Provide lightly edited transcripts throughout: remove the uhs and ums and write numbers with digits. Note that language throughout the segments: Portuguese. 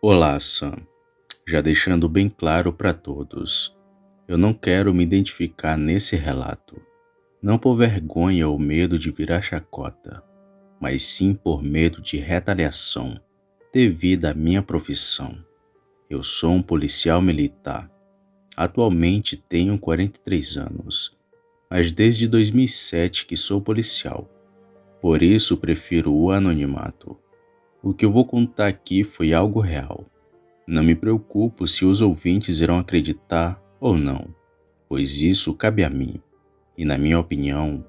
Olá, Sam. Já deixando bem claro para todos, eu não quero me identificar nesse relato, não por vergonha ou medo de virar chacota, mas sim por medo de retaliação devido à minha profissão. Eu sou um policial militar. Atualmente tenho 43 anos, mas desde 2007 que sou policial. Por isso prefiro o anonimato. O que eu vou contar aqui foi algo real. Não me preocupo se os ouvintes irão acreditar ou não, pois isso cabe a mim. E na minha opinião,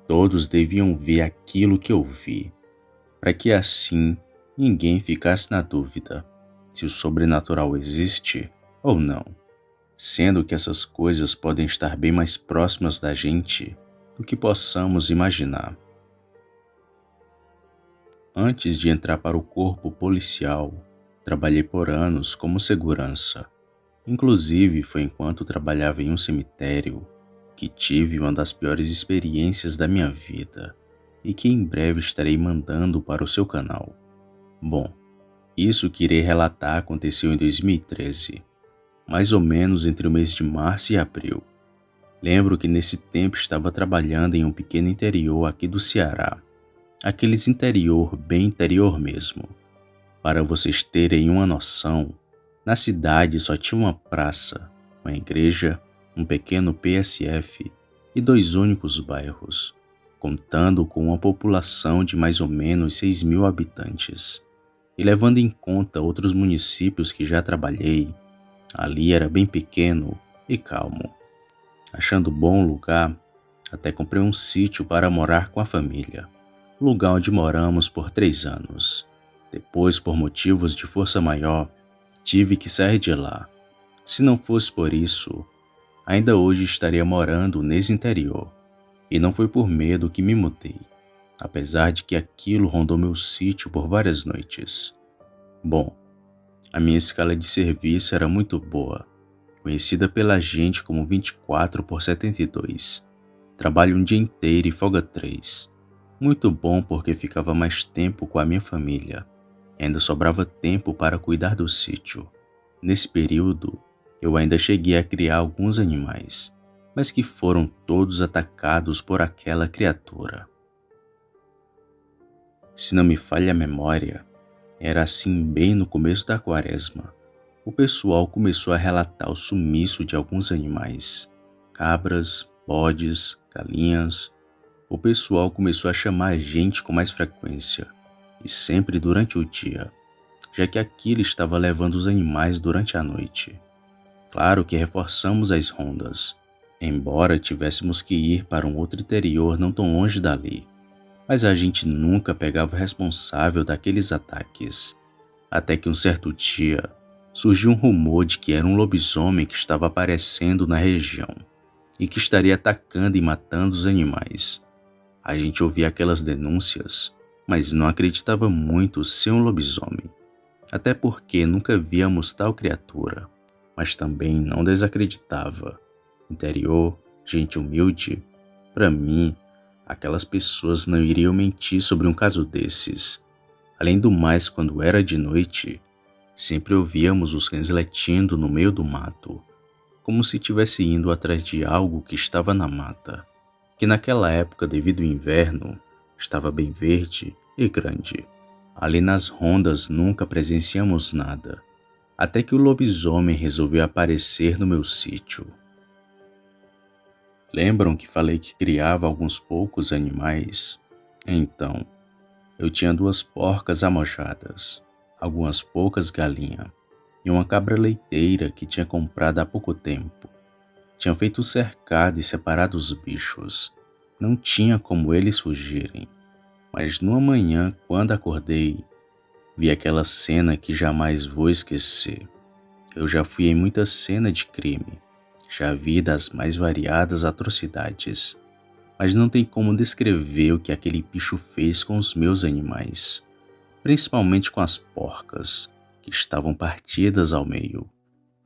todos deviam ver aquilo que eu vi, para que assim ninguém ficasse na dúvida se o sobrenatural existe ou não, sendo que essas coisas podem estar bem mais próximas da gente do que possamos imaginar. Antes de entrar para o corpo policial, trabalhei por anos como segurança. Inclusive, foi enquanto trabalhava em um cemitério que tive uma das piores experiências da minha vida e que em breve estarei mandando para o seu canal. Bom, isso que irei relatar aconteceu em 2013, mais ou menos entre o mês de março e abril. Lembro que nesse tempo estava trabalhando em um pequeno interior aqui do Ceará, aqueles interior bem interior mesmo. Para vocês terem uma noção, na cidade só tinha uma praça, uma igreja, um pequeno PSF e 2 únicos bairros, contando com uma população de mais ou menos 6.000 habitantes. E levando em conta outros municípios que já trabalhei, ali era bem pequeno e calmo. Achando bom o lugar, até comprei um sítio para morar com a família, lugar onde moramos por 3 anos. Depois, por motivos de força maior, tive que sair de lá. Se não fosse por isso, ainda hoje estaria morando nesse interior. E não foi por medo que me mudei, apesar de que aquilo rondou meu sítio por várias noites. Bom, a minha escala de serviço era muito boa, conhecida pela gente como 24 por 72. Trabalho um dia inteiro e folga 3. Muito bom porque ficava mais tempo com a minha família. Ainda sobrava tempo para cuidar do sítio. Nesse período, eu ainda cheguei a criar alguns animais, mas que foram todos atacados por aquela criatura. Se não me falha a memória, era assim bem no começo da quaresma. O pessoal começou a relatar o sumiço de alguns animais, cabras, bodes, galinhas. O pessoal começou a chamar a gente com mais frequência, e sempre durante o dia, já que aquilo estava levando os animais durante a noite. Claro que reforçamos as rondas, embora tivéssemos que ir para um outro interior não tão longe dali, mas a gente nunca pegava o responsável daqueles ataques, até que um certo dia surgiu um rumor de que era um lobisomem que estava aparecendo na região e que estaria atacando e matando os animais. A gente ouvia aquelas denúncias, mas não acreditava muito ser um lobisomem, até porque nunca víamos tal criatura, mas também não desacreditava. Interior, gente humilde, para mim, aquelas pessoas não iriam mentir sobre um caso desses. Além do mais, quando era de noite, sempre ouvíamos os cães latindo no meio do mato, como se estivesse indo atrás de algo que estava na mata, que naquela época, devido ao inverno, estava bem verde e grande. Ali nas rondas nunca presenciamos nada, até que o lobisomem resolveu aparecer no meu sítio. Lembram que falei que criava alguns poucos animais? Então, eu tinha 2 porcas amojadas, algumas poucas galinhas e uma cabra leiteira que tinha comprado há pouco tempo. Tinha feito cercado e separado os bichos. Não tinha como eles fugirem. Mas numa manhã, quando acordei, vi aquela cena que jamais vou esquecer. Eu já fui em muita cena de crime, já vi das mais variadas atrocidades, mas não tem como descrever o que aquele bicho fez com os meus animais, principalmente com as porcas, que estavam partidas ao meio.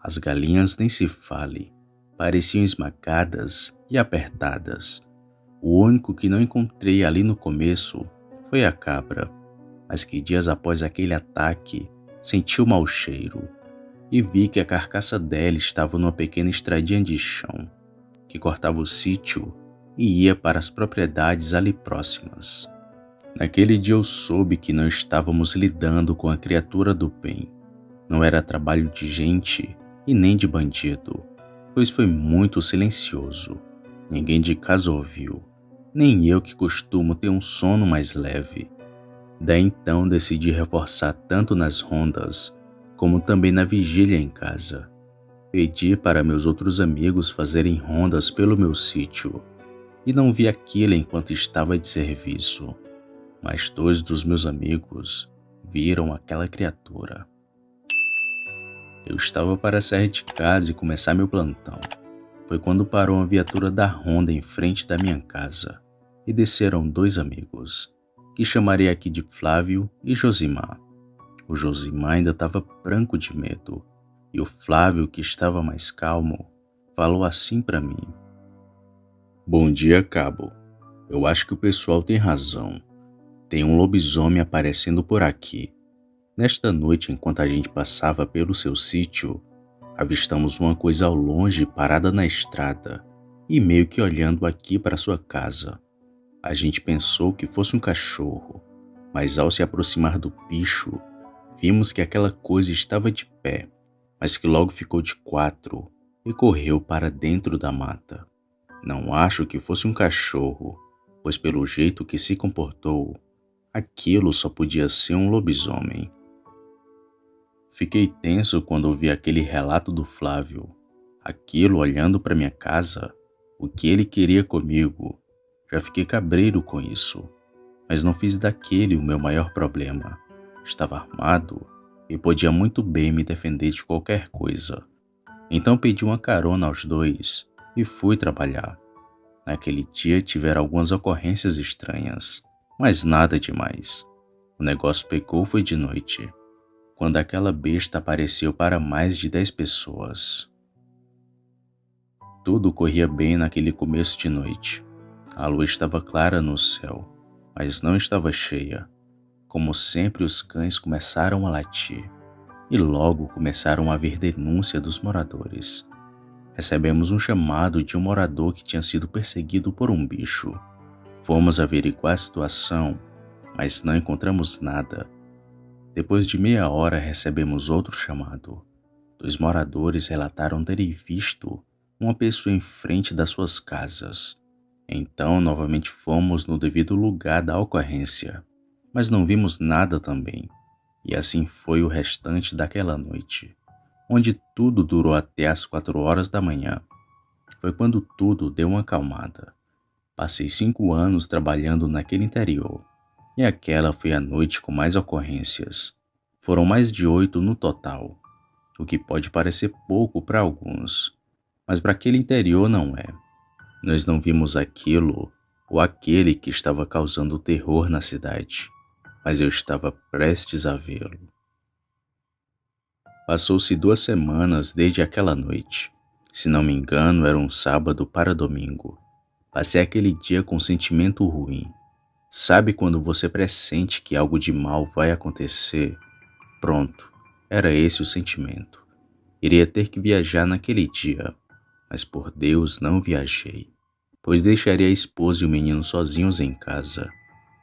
As galinhas nem se fale, pareciam esmagadas e apertadas. O único que não encontrei ali no começo foi a cabra, mas que dias após aquele ataque, Senti o mau cheiro e vi que a carcaça dela estava numa pequena estradinha de chão que cortava o sítio e ia para as propriedades ali próximas. Naquele dia eu soube que não estávamos lidando com a criatura do bem. Não era trabalho de gente e nem de bandido, pois foi muito silencioso. Ninguém de casa ouviu, nem eu que costumo ter um sono mais leve. Daí então decidi reforçar tanto nas rondas, como também na vigília em casa. Pedi para meus outros amigos fazerem rondas pelo meu sítio, e não vi aquilo enquanto estava de serviço, mas dois dos meus amigos viram aquela criatura. Eu estava para sair de casa e começar meu plantão. Foi quando parou uma viatura da ronda em frente da minha casa, e desceram dois amigos, que chamarei aqui de Flávio e Josimar. O Josimar ainda estava branco de medo, e o Flávio, que estava mais calmo, falou assim para mim: "Bom dia, cabo. Eu acho que o pessoal tem razão. Tem um lobisomem aparecendo por aqui. Nesta noite, enquanto a gente passava pelo seu sítio, avistamos uma coisa ao longe parada na estrada e meio que olhando aqui para sua casa. A gente pensou que fosse um cachorro, mas ao se aproximar do bicho, vimos que aquela coisa estava de pé, mas que logo ficou de quatro e correu para dentro da mata. Não acho que fosse um cachorro, pois pelo jeito que se comportou, aquilo só podia ser um lobisomem." Fiquei tenso quando ouvi aquele relato do Flávio. Aquilo olhando para minha casa, o que ele queria comigo. Já fiquei cabreiro com isso, mas não fiz daquele o meu maior problema. Estava armado e podia muito bem me defender de qualquer coisa. Então pedi uma carona aos dois e fui trabalhar. Naquele dia tiveram algumas ocorrências estranhas, mas nada demais. O negócio pegou foi de noite, quando aquela besta apareceu para mais de 10 pessoas. Tudo corria bem naquele começo de noite. A lua estava clara no céu, mas não estava cheia. Como sempre, os cães começaram a latir, e logo começaram a haver denúncia dos moradores. Recebemos um chamado de um morador que tinha sido perseguido por um bicho. Fomos averiguar a situação, mas não encontramos nada. Depois de meia hora recebemos outro chamado. Dois moradores relataram terem visto uma pessoa em frente das suas casas. Então novamente fomos no devido lugar da ocorrência, mas não vimos nada também. E assim foi o restante daquela noite, onde tudo durou até as 4 horas da manhã. Foi quando tudo deu uma acalmada. Passei 5 anos trabalhando naquele interior, e aquela foi a noite com mais ocorrências. Foram mais de 8 no total, o que pode parecer pouco para alguns, mas para aquele interior não é. Nós não vimos aquilo ou aquele que estava causando terror na cidade, mas eu estava prestes a vê-lo. Passou-se 2 semanas desde aquela noite. Se não me engano, era um sábado para domingo. Passei aquele dia com um sentimento ruim. Sabe quando você pressente que algo de mal vai acontecer? Pronto, era esse o sentimento. Iria ter que viajar naquele dia, mas por Deus não viajei, pois deixaria a esposa e o menino sozinhos em casa,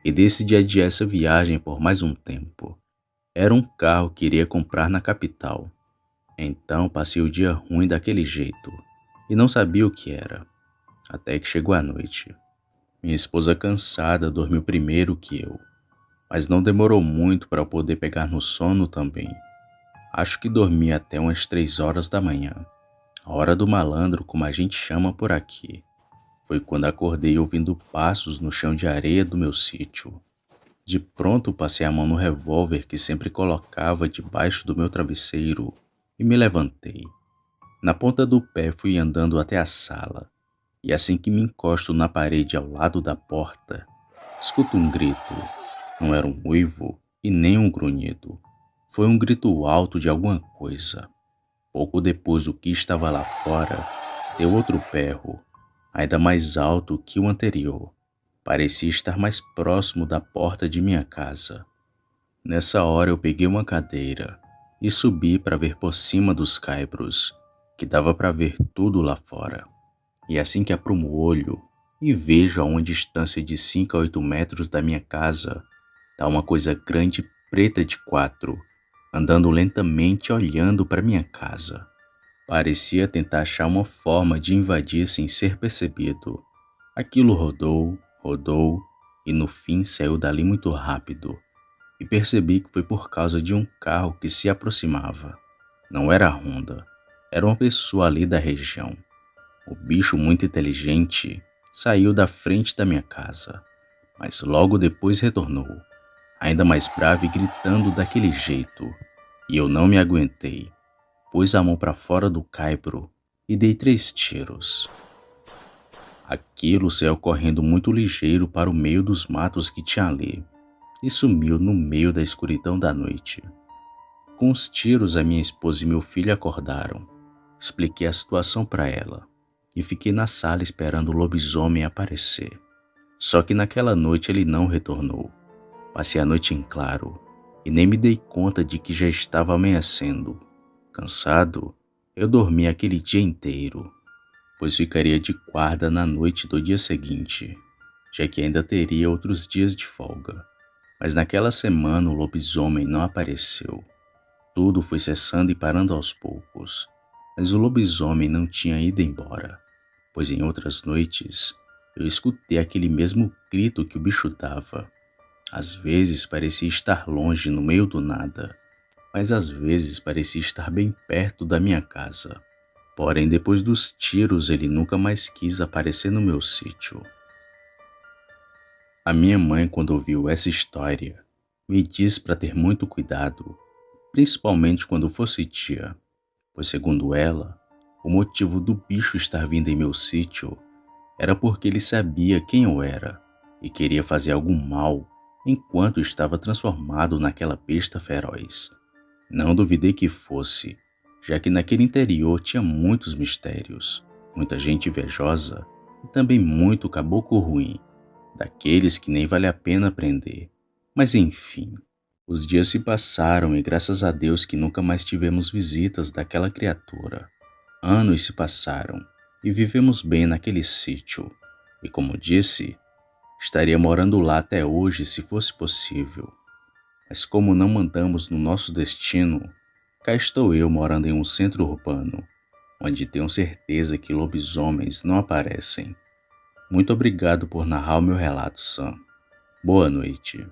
e decidi adiar essa viagem por mais um tempo. Era um carro que iria comprar na capital. Então passei o dia ruim daquele jeito, e não sabia o que era, até que chegou a noite. Minha esposa cansada dormiu primeiro que eu, mas não demorou muito para eu poder pegar no sono também. Acho que dormi até umas 3 horas da manhã, a hora do malandro, como a gente chama por aqui. Foi quando acordei ouvindo passos no chão de areia do meu sítio. De pronto passei a mão no revólver que sempre colocava debaixo do meu travesseiro e me levantei. Na ponta do pé fui andando até a sala, e assim que me encosto na parede ao lado da porta, escuto um grito. Não era um uivo e nem um grunhido. Foi um grito alto de alguma coisa. Pouco depois, o que estava lá fora deu outro berro, ainda mais alto que o anterior. Parecia estar mais próximo da porta de minha casa. Nessa hora eu peguei uma cadeira e subi para ver por cima dos caibros, que dava para ver tudo lá fora. E assim que aprumo o olho e vejo a uma distância de 5 a 8 metros da minha casa, tá uma coisa grande preta de quatro, andando lentamente olhando para minha casa. Parecia tentar achar uma forma de invadir sem ser percebido. Aquilo rodou, rodou e no fim saiu dali muito rápido. E percebi que foi por causa de um carro que se aproximava. Não era a Honda, era uma pessoa ali da região. O bicho muito inteligente saiu da frente da minha casa, mas logo depois retornou, ainda mais bravo e gritando daquele jeito. E eu não me aguentei, pus a mão para fora do caibro e dei 3 tiros. Aquilo saiu correndo muito ligeiro para o meio dos matos que tinha ali e sumiu no meio da escuridão da noite. Com os tiros, a minha esposa e meu filho acordaram. Expliquei a situação para ela e fiquei na sala esperando o lobisomem aparecer. Só que naquela noite ele não retornou. Passei a noite em claro e nem me dei conta de que já estava amanhecendo. Cansado, eu dormi aquele dia inteiro, pois ficaria de guarda na noite do dia seguinte, já que ainda teria outros dias de folga. Mas naquela semana o lobisomem não apareceu. Tudo foi cessando e parando aos poucos, mas o lobisomem não tinha ido embora, pois em outras noites eu escutei aquele mesmo grito que o bicho dava. Às vezes parecia estar longe no meio do nada, mas às vezes parecia estar bem perto da minha casa. Porém, depois dos tiros, ele nunca mais quis aparecer no meu sítio. A minha mãe, quando ouviu essa história, me disse para ter muito cuidado, principalmente quando fosse dia, pois, segundo ela, o motivo do bicho estar vindo em meu sítio era porque ele sabia quem eu era e queria fazer algum mal enquanto estava transformado naquela besta feroz. Não duvidei que fosse, já que naquele interior tinha muitos mistérios, muita gente invejosa e também muito caboclo ruim, daqueles que nem vale a pena prender. Mas enfim, os dias se passaram e graças a Deus que nunca mais tivemos visitas daquela criatura. Anos se passaram e vivemos bem naquele sítio. E como disse, estaria morando lá até hoje se fosse possível. Mas como não mandamos no nosso destino, cá estou eu morando em um centro urbano, onde tenho certeza que lobisomens não aparecem. Muito obrigado por narrar o meu relato, Sam. Boa noite.